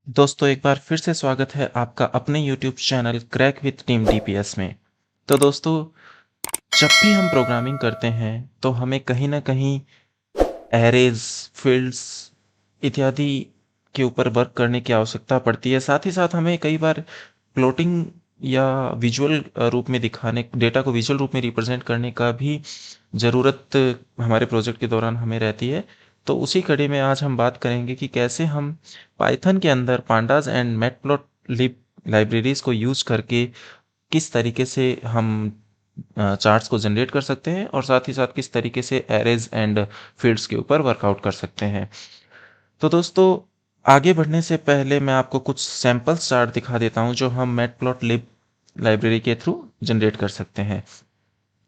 दोस्तों एक बार फिर से स्वागत है आपका अपने YouTube channel crack with team DPS में। तो दोस्तों, जब भी हम प्रोग्रामिंग करते हैं तो हमें कहीं ना कहीं एरेज, फील्ड्स इत्यादि के ऊपर वर्क करने की आवश्यकता पड़ती है। साथ ही साथ हमें कई बार प्लॉटिंग या विजुअल रूप में दिखाने, डेटा को विजुअल रूप में रिप्रेजेंट करने का भी ज़रूरत हमारे प्रोजेक्ट के दौरान हमें रहती है। तो उसी कड़ी में आज हम बात करेंगे कि कैसे हम पाइथन के अंदर पांडास एंड मैटप्लॉटलिब लाइब्रेरीज को यूज़ करके किस तरीके से हम चार्ट्स को जनरेट कर सकते हैं और साथ ही साथ किस तरीके से एरेज एंड फील्ड्स के ऊपर वर्कआउट कर सकते हैं। तो दोस्तों, आगे बढ़ने से पहले मैं आपको कुछ सैम्पल चार्ट दिखा देता हूं जो हम मैटप्लॉटलिब लाइब्रेरी के थ्रू जनरेट कर सकते हैं।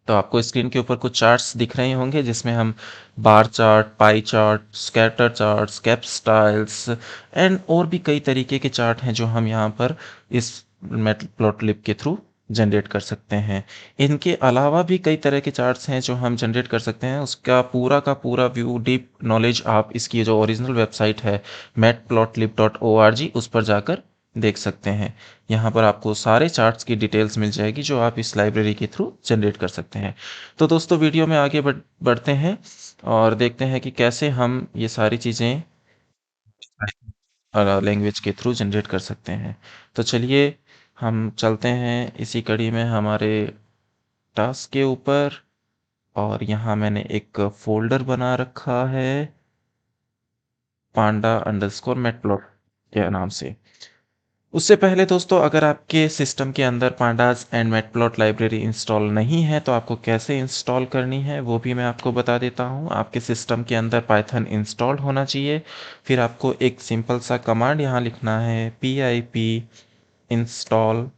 तो आपको स्क्रीन के ऊपर कुछ चार्ट्स दिख रहे होंगे जिसमें हम bar chart, pie chart, scatter charts, cap styles and और भी कई तरीके के चार्ट हैं जो हम यहाँ पर इस मैटप्लॉटलिब के थ्रू जनरेट कर सकते हैं। इनके अलावा भी कई तरह के चार्ट्स हैं जो हम जनरेट कर सकते हैं। उसका पूरा का पूरा व्यू, डीप नॉलेज आप इसकी जो ओरिजिनल वेबसाइट है matplotlib.org उस पर जाकर देख सकते हैं। यहाँ पर आपको सारे चार्ट्स की डिटेल्स मिल जाएगी जो आप इस लाइब्रेरी के थ्रू जनरेट कर सकते हैं। तो दोस्तों, वीडियो में आगे बढ़ते हैं और देखते हैं कि कैसे हम ये सारी चीज़ें लैंग्वेज के थ्रू जनरेट कर सकते हैं। तो चलिए हम चलते हैं इसी कड़ी में हमारे टास्क के ऊपर। और यहाँ मैंने एक फोल्डर बना रखा है पांडा अंडरस्कोर मैटप्लॉट के नाम से। उससे पहले दोस्तों, अगर आपके सिस्टम के अंदर pandas and matplot library install नहीं है तो आपको कैसे इंस्टॉल करनी है वो भी मैं आपको बता देता हूँ। आपके सिस्टम के अंदर पाइथन इंस्टॉल होना चाहिए। फिर आपको एक सिंपल सा कमांड यहाँ लिखना है, pip इंस्टॉल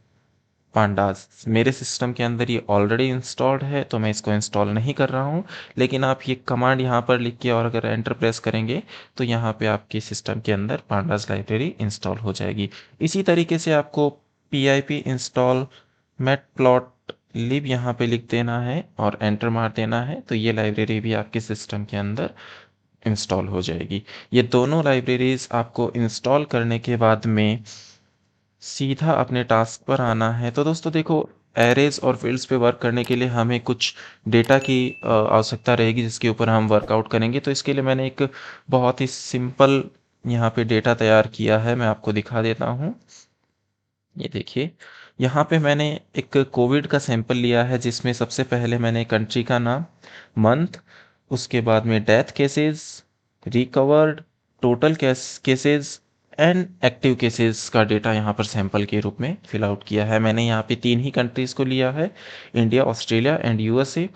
पांडास। मेरे सिस्टम के अंदर ये ऑलरेडी इंस्टॉल्ड है तो मैं इसको इंस्टॉल नहीं कर रहा हूँ, लेकिन आप ये कमांड यहाँ पर लिख के और अगर एंटर प्रेस करेंगे तो यहाँ पे आपके सिस्टम के अंदर पांडास लाइब्रेरी इंस्टॉल हो जाएगी। इसी तरीके से आपको pip इंस्टॉल मैटप्लॉट लिब यहाँ पे लिख देना है और एंटर मार देना है, तो ये लाइब्रेरी भी आपके सिस्टम के अंदर इंस्टॉल हो जाएगी। ये दोनों लाइब्रेरीज आपको इंस्टॉल करने के बाद में सीधा अपने टास्क पर आना है। तो दोस्तों देखो, एरेज और फील्ड्स पे वर्क करने के लिए हमें कुछ डेटा की आवश्यकता रहेगी जिसके ऊपर हम वर्कआउट करेंगे। तो इसके लिए मैंने एक बहुत ही सिंपल यहाँ पे डेटा तैयार किया है, मैं आपको दिखा देता हूँ। ये देखिए, यहाँ पे मैंने एक कोविड का सैंपल लिया है जिसमें सबसे पहले मैंने कंट्री का नाम, मंथ, उसके बाद में death cases, recovered, total cases and active cases का डेटा यहाँ पर सैंपल के रूप में फिल आउट किया है। मैंने यहाँ पे 3 ही कंट्रीज को लिया है, इंडिया, ऑस्ट्रेलिया एंड यूएसए।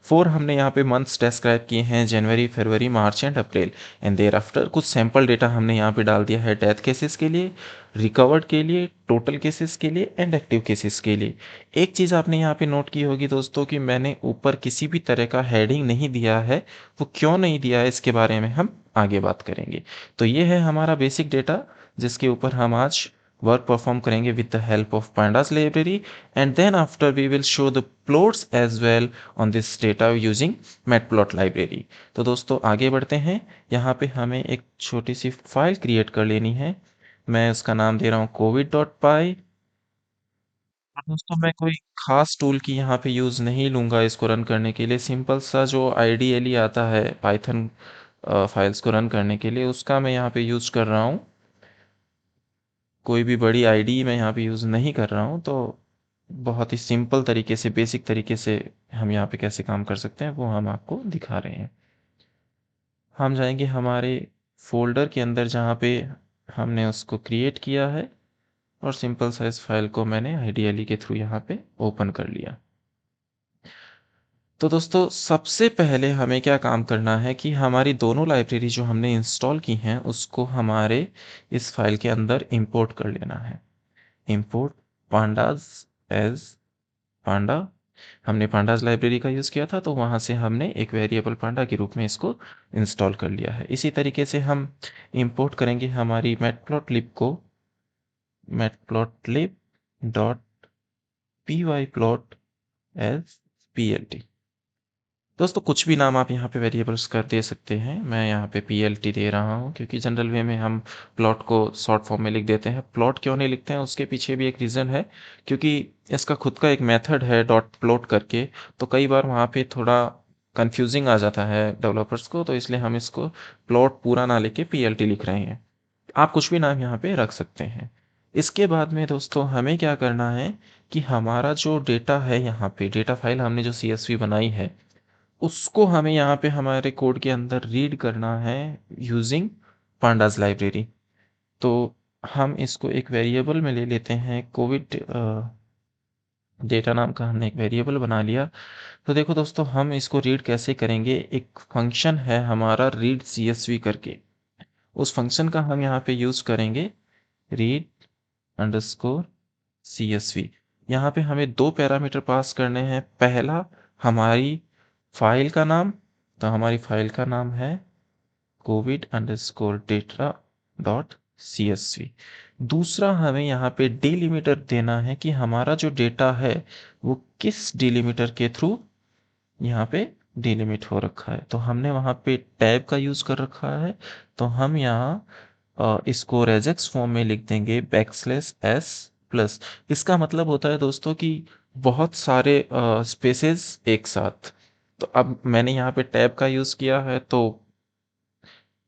4 हमने यहाँ पे मंथ्स डिस्क्राइब किए हैं, January, February, March and April. And thereafter कुछ सैंपल डेटा हमने यहाँ पे डाल दिया है डेथ केसेस के लिए, रिकवर्ड के लिए, टोटल केसेस के लिए एंड एक्टिव केसेस के लिए। एक चीज़ आपने यहाँ पे नोट की होगी दोस्तों कि मैंने ऊपर किसी भी तरह का हेडिंग नहीं दिया है। वो क्यों नहीं दिया है इसके बारे में हम आगे बात करेंगे। तो ये है हमारा बेसिक डेटा जिसके ऊपर हम आज वर्क परफॉर्म करेंगे with the help of pandas library, and then after we will show the plots as well on this data using matplot library। तो दोस्तों आगे बढ़ते हैं। यहाँ पे हमें एक छोटी सी फाइल क्रिएट कर लेनी है। मैं उसका नाम दे रहा हूँ covid.py। और दोस्तों, मैं कोई खास टूल की यहाँ पे यूज़ नहीं लूँगा इसको रन करने के लिए। सिंपल सा जो आईडीएली आता है पाइथन फाइल्स को रन करने के लिए, उसका मैं यहाँ पे यूज़ कर रहा हूँ। कोई भी बड़ी आईडी मैं यहाँ पे यूज़ नहीं कर रहा हूँ। तो बहुत ही सिंपल तरीके से, बेसिक तरीके से हम यहाँ पे कैसे काम कर सकते हैं वो हम आपको दिखा रहे हैं। हम जाएंगे हमारे फोल्डर के अंदर जहाँ पे हमने उसको क्रिएट किया है और सिंपल साइज फाइल को मैंने आईडीएली के थ्रू यहाँ पे ओपन कर लिया। तो दोस्तों, सबसे पहले हमें क्या काम करना है कि हमारी दोनों लाइब्रेरी जो हमने इंस्टॉल की हैं उसको हमारे इस फाइल के अंदर इंपोर्ट कर लेना है। इंपोर्ट पांडाज एज पांडा। हमने पांडाज लाइब्रेरी का यूज़ किया था तो वहाँ से हमने एक वेरिएबल पांडा के रूप में इसको इंस्टॉल कर लिया है। इसी तरीके से हम इंपोर्ट करेंगे हमारी मैटप्लॉटलिब को, matplotlib dot py plot as plt। दोस्तों कुछ भी नाम आप यहाँ पे वेरिएबल्स का दे सकते हैं। मैं यहाँ पे PLT दे रहा हूँ क्योंकि जनरल वे में हम प्लॉट को शॉर्ट फॉर्म में लिख देते हैं। प्लॉट क्यों नहीं लिखते हैं उसके पीछे भी एक रीज़न है, क्योंकि इसका खुद का एक मेथड है डॉट प्लॉट करके, तो कई बार वहाँ पे थोड़ा कंफ्यूजिंग आ जाता है डेवलपर्स को, तो इसलिए हम इसको प्लॉट पूरा ना लिख के PLT लिख रहे हैं। आप कुछ भी नाम यहाँ पे रख सकते हैं। इसके बाद में दोस्तों हमें क्या करना है कि हमारा जो डेटा है, यहाँ पे डेटा फाइल हमने जो CSV बनाई है, उसको हमें यहाँ पे हमारे कोड के अंदर रीड करना है यूजिंग पांडास लाइब्रेरी। तो हम इसको एक वेरिएबल में ले लेते हैं। कोविड डेटा नाम का हमने एक वेरिएबल बना लिया। तो देखो दोस्तों, हम इसको रीड कैसे करेंगे, एक फंक्शन है हमारा रीड CSV करके, उस फंक्शन का हम यहाँ पे यूज करेंगे रीड अंडरस्कोर CSV। यहाँ पे हमें दो पैरामीटर पास करने हैं। पहला हमारी फाइल का नाम, तो हमारी फाइल का नाम है Covid underscore data dot CSV। दूसरा हमें यहाँ पे डिलिमीटर देना है कि हमारा जो डेटा है वो किस डिलिमीटर के थ्रू यहाँ पे डिलिमिट हो रखा है। तो हमने वहाँ पे टैब का यूज कर रखा है, तो हम यहाँ इसको रेजेक्स फॉर्म में लिख देंगे \s प्लस। इसका मतलब होता है दोस्तों कि बहुत सारे स्पेसेस एक साथ। तो अब मैंने यहाँ पे टैब का यूज किया है तो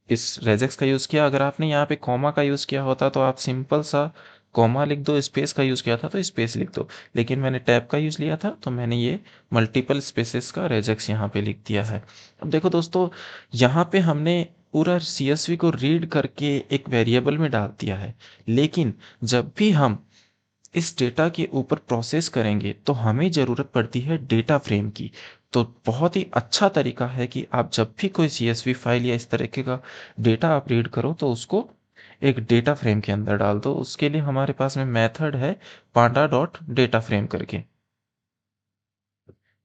इस रेजेक्स का यूज किया। अगर आपने यहाँ पे कॉमा का यूज किया होता तो आप सिंपल सा कॉमा लिख दो, स्पेस का यूज किया था तो स्पेस लिख दो, लेकिन मैंने टैब का यूज लिया था तो मैंने ये मल्टीपल स्पेसेस का रेजेक्स यहाँ पे लिख दिया है। अब देखो दोस्तों, यहाँ पे हमने पूरा CSV को रीड करके एक वेरिएबल में डाल दिया है, लेकिन जब भी हम इस डेटा के ऊपर प्रोसेस करेंगे तो हमें ज़रूरत पड़ती है डेटा फ्रेम की। तो बहुत ही अच्छा तरीका है कि आप जब भी कोई CSV फाइल या इस तरीके का डेटा आप रीड करो तो उसको एक डेटा फ्रेम के अंदर डाल दो। उसके लिए हमारे पास में मेथड है पांडा डॉट डेटा फ्रेम करके।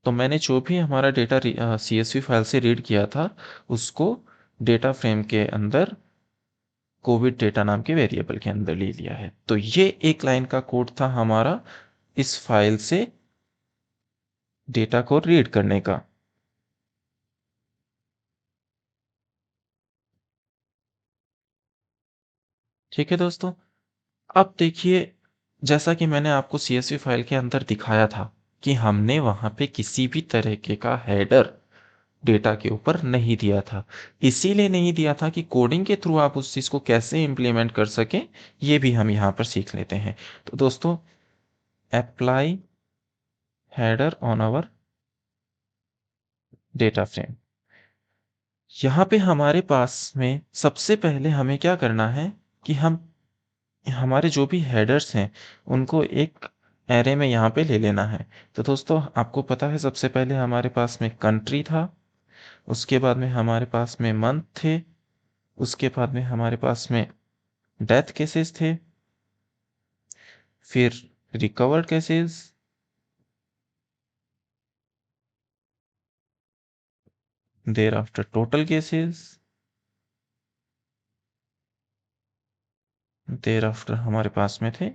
तो मैंने जो भी हमारा डेटा CSV फाइल से रीड किया था उसको डेटा फ्रेम के अंदर कोविड डेटा नाम के वेरिएबल के अंदर ले लिया है। तो ये एक लाइन का कोड था हमारा इस फाइल से डेटा को रीड करने का। ठीक है दोस्तों, अब देखिए, जैसा कि मैंने आपको CSV फाइल के अंदर दिखाया था कि हमने वहां पे किसी भी तरीके का हेडर डेटा के ऊपर नहीं दिया था। इसीलिए नहीं दिया था कि कोडिंग के थ्रू आप उस चीज को कैसे इंप्लीमेंट कर सकें, ये भी हम यहाँ पर सीख लेते हैं। तो दोस्तों, apply header on our data frame. यहाँ पे हमारे पास में सबसे पहले हमें क्या करना है कि हम हमारे जो भी हेडर्स हैं उनको एक एरे में यहाँ पे ले लेना है। तो दोस्तों, आपको पता है सबसे पहले हमारे पास में कंट्री था, उसके बाद में हमारे पास में मंथ थे, उसके बाद में हमारे पास में डेथ केसेस थे, फिर recovered cases, there after total cases, there after हमारे पास में थे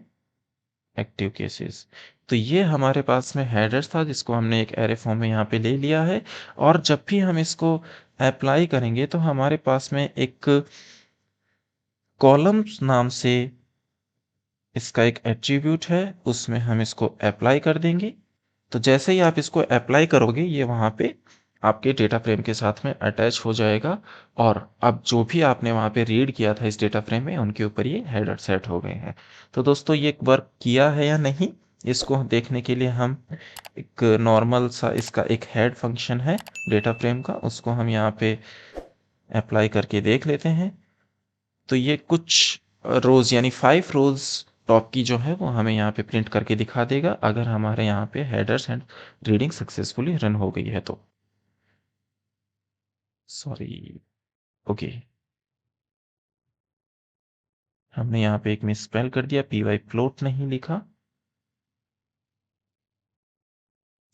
एक्टिव केसेस। तो ये हमारे पास में हेडर्स था जिसको हमने एक एरे फॉर्म में यहाँ पे ले लिया है। और जब भी हम इसको अप्लाई करेंगे तो हमारे पास में एक कॉलम्स नाम से इसका एक एट्रीब्यूट है, उसमें हम इसको अप्लाई कर देंगे। तो जैसे ही आप इसको अप्लाई करोगे ये वहाँ पे आपके डेटा फ्रेम के साथ में अटैच हो जाएगा, और अब जो भी आपने वहाँ पे रीड किया था इस डेटा फ्रेम में उनके ऊपर ये हेडर सेट हो गए हैं। तो दोस्तों, ये वर्क किया है या नहीं, इसको देखने के लिए हम एक नॉर्मल सा इसका एक हेड फंक्शन है डेटा फ्रेम का, उसको हम यहाँ पे अप्लाई करके देख लेते हैं। तो ये कुछ रोज यानी 5 रोज टॉप की जो है वो हमें यहाँ पे प्रिंट करके दिखा देगा अगर हमारे यहाँ पे headers and reading successfully run हो गई है तो। सॉरी, ओके, हमने यहाँ पे एक मिस स्पेल कर दिया, py फ्लोट नहीं लिखा।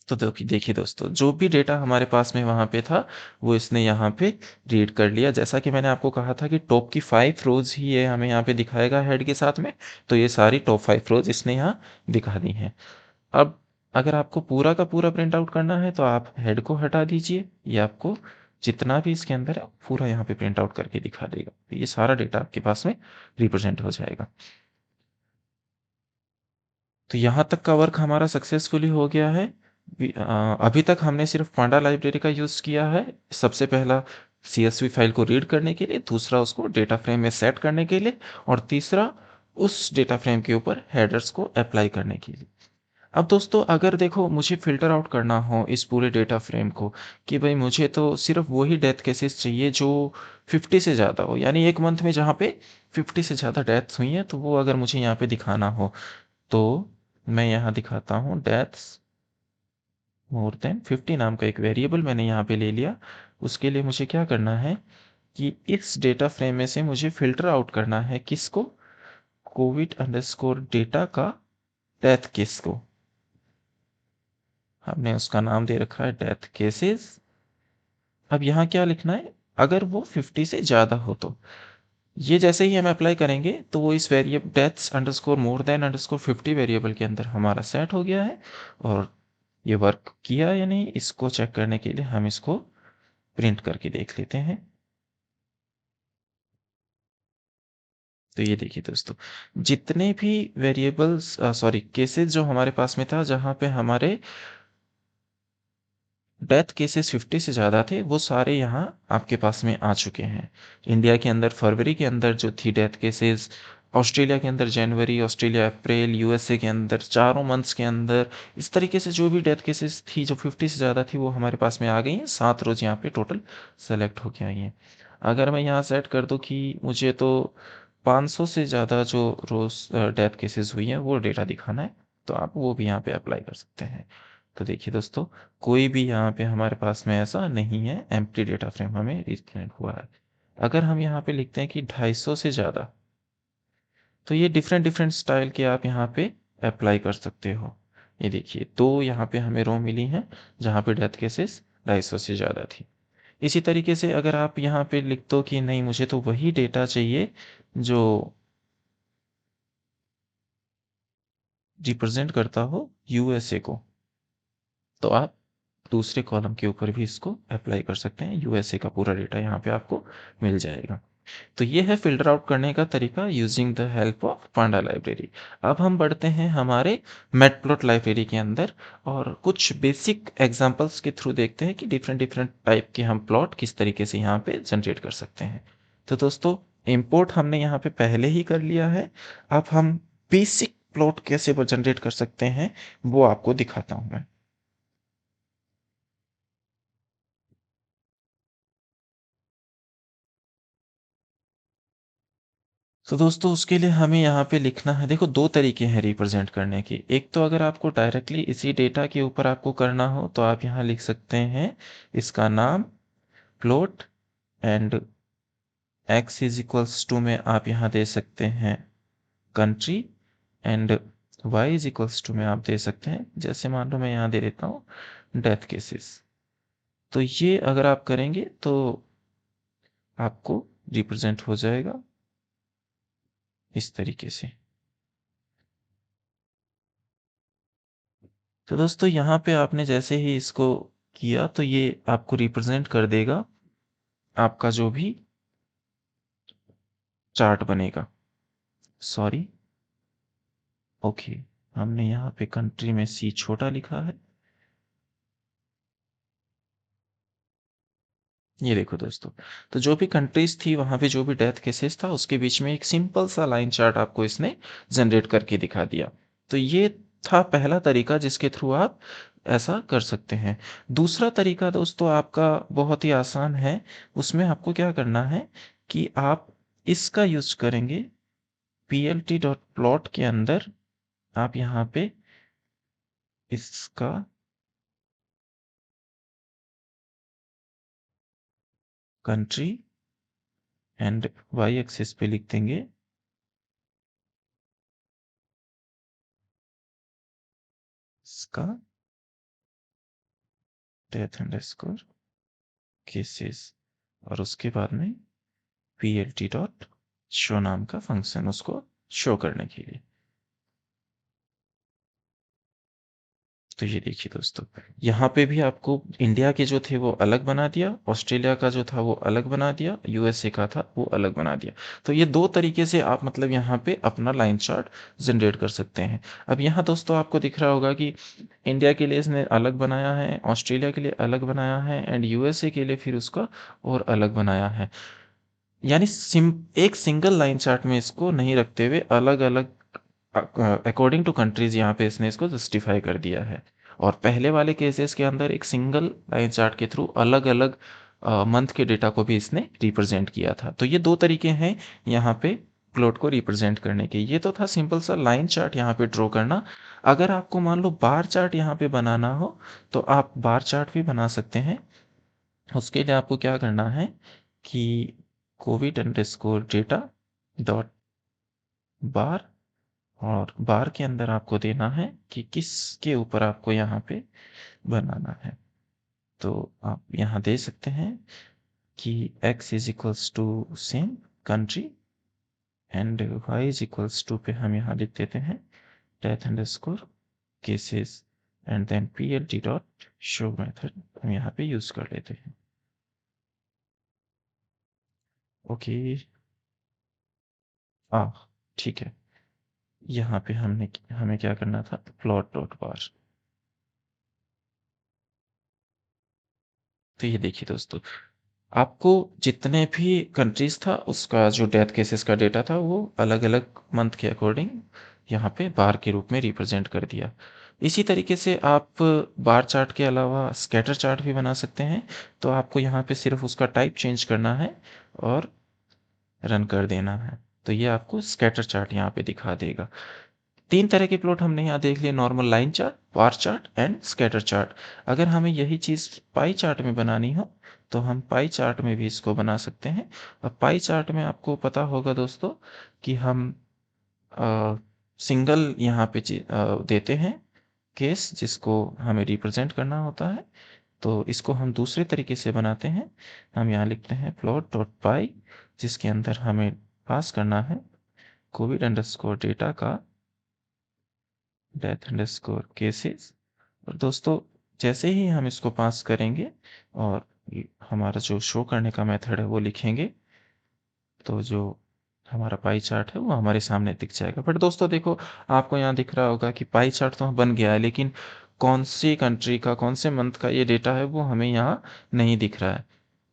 तो देखिए दोस्तों, जो भी डेटा हमारे पास में वहां पे था वो इसने यहाँ पे रीड कर लिया। जैसा कि मैंने आपको कहा था कि टॉप की 5 रोज ही ये हमें यहाँ पे दिखाएगा हेड के साथ में, तो ये सारी टॉप 5 रोज इसने यहाँ दिखा दी हैं। अब अगर आपको पूरा का पूरा प्रिंट आउट करना है तो आप हेड को हटा दीजिए, ये आपको जितना भी इसके अंदर है पूरा यहाँ पे प्रिंट आउट करके दिखा देगा। तो ये सारा डेटा आपके पास में रिप्रेजेंट हो जाएगा। तो यहाँ तक का वर्क हमारा सक्सेसफुली हो गया है। अभी तक हमने सिर्फ पांडा लाइब्रेरी का यूज़ किया है। सबसे पहला CSV फाइल को रीड करने के लिए, दूसरा उसको डेटा फ्रेम में सेट करने के लिए, और तीसरा उस डेटा फ्रेम के ऊपर हेडर्स को अप्लाई करने के लिए। अब दोस्तों अगर देखो मुझे फ़िल्टर आउट करना हो इस पूरे डेटा फ्रेम को कि भाई मुझे तो सिर्फ वही डेथ केसेस चाहिए जो 50 से ज़्यादा हो, यानी एक मंथ में जहाँ पे 50 से ज़्यादा डेथ्स हुई हैं, तो वो अगर मुझे यहाँ पे दिखाना हो तो मैं यहाँ दिखाता हूँ डेथ्स मोर देन 50 नाम का एक वेरिएबल मैंने यहाँ पे ले लिया। उसके लिए मुझे क्या करना है कि इस डेटा फ्रेम में से मुझे फ़िल्टर आउट करना है किसको, कोविड अंडरस्कोर डेटा का डेथ केस को। हमने उसका नाम दे रखा है डेथ केसेस। अब यहाँ क्या लिखना है, अगर वो 50 से ज़्यादा हो तो ये जैसे ही हम अप्लाई करेंगे तो वो इस variable deaths underscore more than underscore 50 variable के अंदर हमारा सेट हो गया है। और ये वर्क किया या नहीं इसको चेक करने के लिए हम इसको प्रिंट करके देख लेते हैं। तो ये देखिए दोस्तों, जितने भी वेरिएबल्स सॉरी केसेस जो हमारे पास में था जहाँ पे हमारे डेथ केसेस 50 से ज़्यादा थे वो सारे यहाँ आपके पास में आ चुके हैं। इंडिया के अंदर फरवरी के अंदर जो थी डेथ केसेस, ऑस्ट्रेलिया के अंदर जनवरी, ऑस्ट्रेलिया अप्रैल, यूएसए के अंदर चारों मंथ्स के अंदर, इस तरीके से जो भी डेथ केसेस थी जो 50 से ज़्यादा थी वो हमारे पास में आ गई हैं। 7 रोज यहाँ पे टोटल सेलेक्ट होके आई हैं। अगर मैं यहाँ सेट कर दूँ कि मुझे तो 500 से ज़्यादा जो रोज डेथ केसेस हुई हैं वो डेटा दिखाना है, तो आप वो भी यहाँ पे अप्लाई कर सकते हैं। तो देखिए दोस्तों, कोई भी यहाँ पे हमारे पास में ऐसा नहीं है एम्प्टी डेटा फ्रेम हमें रिप्रेजेंट हुआ है। अगर हम यहाँ पे लिखते हैं कि 250 से ज़्यादा, तो ये डिफरेंट डिफरेंट स्टाइल के आप यहाँ पे अप्लाई कर सकते हो। ये देखिए दो यहाँ पे हमें रो मिली हैं जहाँ पे डेथ केसेस 250 से ज़्यादा थी। इसी तरीके से अगर आप यहाँ पे लिख दो कि नहीं मुझे तो वही डेटा चाहिए जो रिप्रेजेंट करता हो यूएसए को, तो आप दूसरे कॉलम के ऊपर भी इसको अप्लाई कर सकते हैं। यूएसए का पूरा डेटा यहाँ पे आपको मिल जाएगा। तो ये है फ़िल्टर आउट करने का तरीका using the help of Panda library. अब हम बढ़ते हैं हमारे मैटप्लॉट लाइब्रेरी के अंदर और कुछ बेसिक एग्जांपल्स के थ्रू देखते हैं कि डिफरेंट डिफरेंट टाइप के हम प्लॉट किस तरीके से यहाँ पे जनरेट कर सकते हैं। तो दोस्तों, इंपोर्ट हमने यहाँ पे पहले ही कर लिया है। अब हम बेसिक प्लॉट कैसे जनरेट कर सकते हैं वो आपको दिखाता हूँ मैं। तो दोस्तों उसके लिए हमें यहाँ पे लिखना है, देखो दो तरीके हैं रिप्रेजेंट करने के। एक तो अगर आपको डायरेक्टली इसी डेटा के ऊपर आपको करना हो तो आप यहाँ लिख सकते हैं इसका नाम plot and x is equals to में आप यहाँ दे सकते हैं country and y is equals to में आप दे सकते हैं, जैसे मान लो मैं यहाँ दे देता हूँ डेथ केसेस। तो ये अगर आप करेंगे तो आपको रिप्रेजेंट हो जाएगा इस तरीके से। तो दोस्तों यहाँ पे आपने जैसे ही इसको किया तो ये आपको रिप्रेजेंट कर देगा आपका जो भी चार्ट बनेगा। सॉरी, ओके, हमने यहाँ पे कंट्री में सी छोटा लिखा है। ये देखो दोस्तों, तो जो भी कंट्रीज थी वहां पे जो भी डेथ केसेस था उसके बीच में एक सिंपल सा लाइन चार्ट आपको इसने जनरेट करके दिखा दिया। तो ये था पहला तरीका जिसके थ्रू आप ऐसा कर सकते हैं। दूसरा तरीका दोस्तों आपका बहुत ही आसान है। उसमें आपको क्या करना है कि आप इसका यूज करेंगे plt.plot के अंदर। आप यहाँ पे इसका कंट्री एंड वाई एक्सिस पे लिख देंगे इसका डेथ अंडरस्कोर केसेस, और उसके बाद में plt डॉट शो नाम का फंक्शन उसको शो करने के लिए। तो ये देखिए दोस्तों, यहाँ पे भी आपको इंडिया के जो थे वो अलग बना दिया, ऑस्ट्रेलिया का जो था वो अलग बना दिया, यूएसए का था वो अलग बना दिया। तो ये दो तरीके से आप मतलब यहाँ पे अपना लाइन चार्ट जनरेट कर सकते हैं। अब यहाँ दोस्तों आपको दिख रहा होगा कि इंडिया के लिए इसने अलग बनाया है, ऑस्ट्रेलिया के लिए अलग बनाया है एंड यूएसए के लिए फिर उसका और अलग बनाया है। यानी एक सिंगल लाइन चार्ट में इसको नहीं रखते हुए अलग अलग अकॉर्डिंग टू कंट्रीज यहाँ पे इसने इसको जस्टिफाई कर दिया है। और पहले वाले केसेस के अंदर एक सिंगल लाइन चार्ट के थ्रू अलग अलग मंथ के डेटा को भी इसने रिप्रेजेंट किया था। तो ये दो तरीके हैं यहाँ पे प्लॉट को रिप्रेजेंट करने के। ये तो था सिंपल सा लाइन चार्ट यहाँ पे ड्रॉ करना। अगर आपको मान लो बार चार्ट यहाँ पे बनाना हो तो आप बार चार्ट भी बना सकते हैं। उसके लिए आपको क्या करना है कि कोविड अंडरस्कोर डेटा डॉट बार, और बार के अंदर आपको देना है कि किसके ऊपर आपको यहाँ पे बनाना है। तो आप यहाँ दे सकते हैं कि x is equals to same country and y is equals to पे हम यहाँ लिख देते हैं death underscore cases and then plt dot show method हम यहाँ पे यूज कर लेते हैं। ओके, आ ठीक है। यहाँ पे हमने हमें क्या करना था, प्लॉट डॉट बार। तो ये देखिए दोस्तों, आपको जितने भी कंट्रीज था उसका जो डेथ केसेस का डेटा था वो अलग अलग मंथ के अकॉर्डिंग यहाँ पे बार के रूप में रिप्रेजेंट कर दिया। इसी तरीके से आप बार चार्ट के अलावा स्कैटर चार्ट भी बना सकते हैं। तो आपको यहाँ पे सिर्फ उसका टाइप चेंज करना है और रन कर देना है। तो ये आपको स्कैटर चार्ट यहाँ पे दिखा देगा। तीन तरह के प्लॉट हमने यहाँ देख लिए, normal line chart, bar chart and scatter chart. अगर हमें यही चीज़ पाई चार्ट में बनानी हो तो हम पाई चार्ट में भी इसको बना सकते हैं। अब पाई चार्ट में आपको पता होगा दोस्तों कि हम सिंगल यहाँ पे देते हैं केस जिसको हमें रिप्रेजेंट करना होता है। तो इसको हम दूसरे तरीके से बनाते हैं। हम यहाँ लिखते हैं प्लॉट डॉट पाई, जिसके अंदर हमें पास करना है कोविड अंडरस्कोर डेटा का डेथ अंडरस्कोर केसेस। और दोस्तों जैसे ही हम इसको पास करेंगे और हमारा जो शो करने का मेथड है वो लिखेंगे, तो जो हमारा पाई चार्ट है वो हमारे सामने दिख जाएगा। बट दोस्तों देखो, आपको यहाँ दिख रहा होगा कि पाई चार्ट तो बन गया है, लेकिन कौन सी कंट्री का कौन से मंथ का ये डेटा है वो हमें यहाँ नहीं दिख रहा है।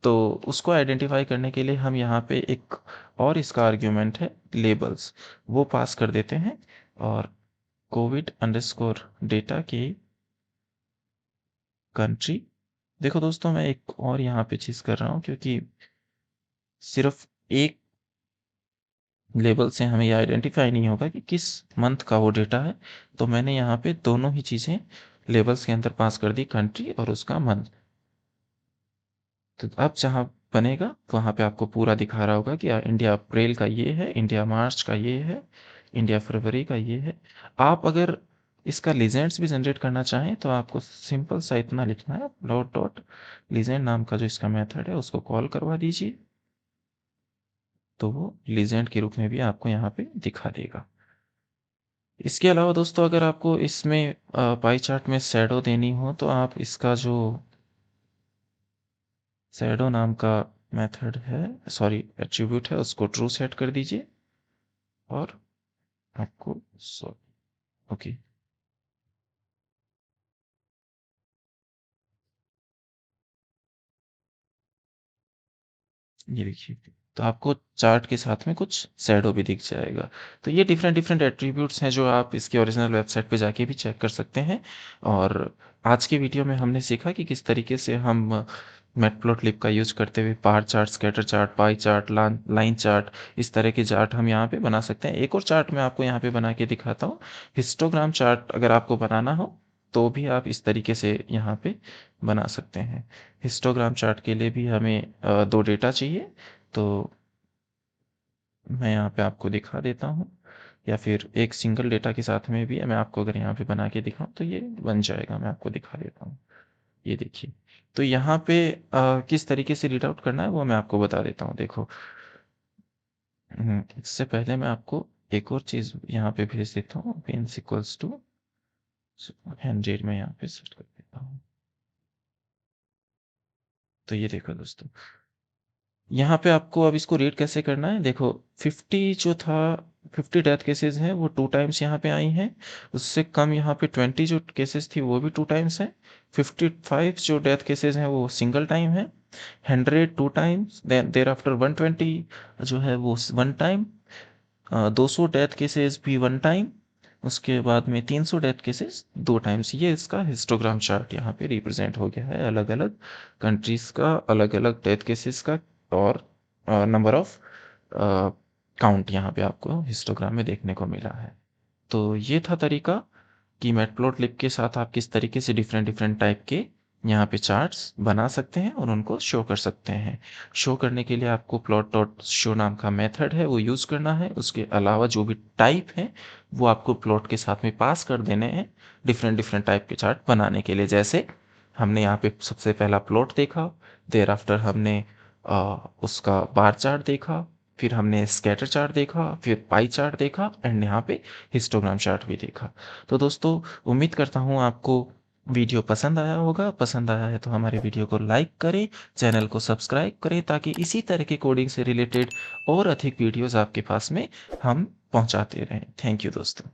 तो उसको आइडेंटिफाई करने के लिए हम यहाँ पे एक और इसका आर्ग्यूमेंट है लेबल्स, वो पास कर देते हैं। और कोविड अंडरस्कोर डेटा की कंट्री, देखो दोस्तों मैं एक और यहाँ पे चीज़ कर रहा हूँ, क्योंकि सिर्फ एक लेबल से हमें ये आइडेंटिफाई नहीं होगा कि किस मंथ का वो डेटा है। तो मैंने यहाँ पे दोनों ही चीज़ें लेबल्स के अंदर पास कर दी, कंट्री और उसका मंथ। तो अब जहाँ बनेगा वहाँ पे आपको पूरा दिखा रहा होगा कि इंडिया अप्रैल का ये है, इंडिया मार्च का ये है, इंडिया फरवरी का ये है। आप अगर इसका लीजेंड्स भी जनरेट करना चाहें तो आपको सिंपल सा इतना लिखना है, प्लॉट डॉट लीजेंड नाम का जो इसका मेथड है उसको कॉल करवा दीजिए। तो वो लीजेंड के रूप में भी आपको यहाँ पे दिखा देगा। इसके अलावा दोस्तों अगर आपको इसमें पाई चार्ट में शैडो देनी हो तो आप इसका जो शैडो नाम का मेथड है, सॉरी एट्रीब्यूट है, उसको ट्रू सेट कर दीजिए और आपको ओके, ये देखिए, तो आपको चार्ट के साथ में कुछ शैडो भी दिख जाएगा। तो ये डिफरेंट डिफरेंट एट्रीब्यूट्स हैं जो आप इसके ओरिजिनल वेबसाइट पे जाके भी चेक कर सकते हैं। और आज की वीडियो में हमने सीखा कि किस तरीके से हम मैटप्लॉटलिब का यूज करते हुए bar chart, scatter chart, pie chart, line chart, इस तरह के चार्ट हम यहाँ पे बना सकते हैं। एक और चार्ट मैं आपको यहाँ पे बना के दिखाता हूँ, हिस्टोग्राम चार्ट। अगर आपको बनाना हो तो भी आप इस तरीके से यहाँ पे बना सकते हैं। हिस्टोग्राम चार्ट के लिए भी हमें दो डेटा चाहिए। तो मैं यहाँ पे आपको दिखा देता हूँ, या फिर एक सिंगल डेटा के साथ में भी मैं आपको अगर यहाँ पे बना के दिखाऊँ तो ये बन जाएगा। मैं आपको दिखा देता हूँ, ये देखिए। तो यहाँ पे किस तरीके से रीड आउट करना है वो मैं आपको बता देता हूँ। देखो, इससे पहले मैं आपको एक और चीज़ यहाँ पे भेज देता हूँ, पेन इक्वल्स टू 100 में यहाँ पे सेट कर देता हूँ। तो ये देखो दोस्तों, यहाँ पे आपको अब इसको रीड कैसे करना है, देखो 50 जो था, 50 डेथ केसेस हैं वो 2 टाइम्स यहाँ पे आई हैं। उससे कम यहाँ पे 20 जो केसेस थी वो भी 2 टाइम्स हैं। 55 जो डेथ केसेस हैं वो सिंगल टाइम है। 100 2 टाइम्स, देन देयर आफ्टर 120 जो है वो 1 टाइम। 200 डेथ केसेस भी 1 टाइम। उसके बाद में 300 डेथ केसेस 2 टाइम्स। ये इसका हिस्टोग्राम चार्ट यहाँ पे रिप्रेजेंट हो गया है, अलग अलग कंट्रीज का, अलग अलग डेथ केसेस का, और नंबर ऑफ काउंट यहाँ पे आपको हिस्टोग्राम में देखने को मिला है। तो ये था तरीका कि मैटप्लॉटलिब के साथ आप किस तरीके से डिफरेंट डिफरेंट टाइप के यहाँ पे चार्ट्स बना सकते हैं और उनको शो कर सकते हैं। शो करने के लिए आपको प्लॉट डॉट शो नाम का मेथड है वो यूज़ करना है। उसके अलावा जो भी टाइप है वो आपको प्लॉट के साथ में पास कर देने हैं डिफरेंट डिफरेंट टाइप के चार्ट बनाने के लिए। जैसे हमने यहाँ पे सबसे पहला प्लॉट देखा, देर आफ्टर हमने उसका बार चार्ट देखा, फिर हमने स्कैटर चार्ट देखा, फिर पाई चार्ट देखा, एंड यहाँ पे हिस्टोग्राम चार्ट भी देखा। तो दोस्तों, उम्मीद करता हूँ आपको वीडियो पसंद आया होगा। पसंद आया है तो हमारे वीडियो को लाइक करें, चैनल को सब्सक्राइब करें, ताकि इसी तरह के कोडिंग से रिलेटेड और अधिक वीडियोस आपके पास में हम पहुंचाते रहें। थैंक यू दोस्तों।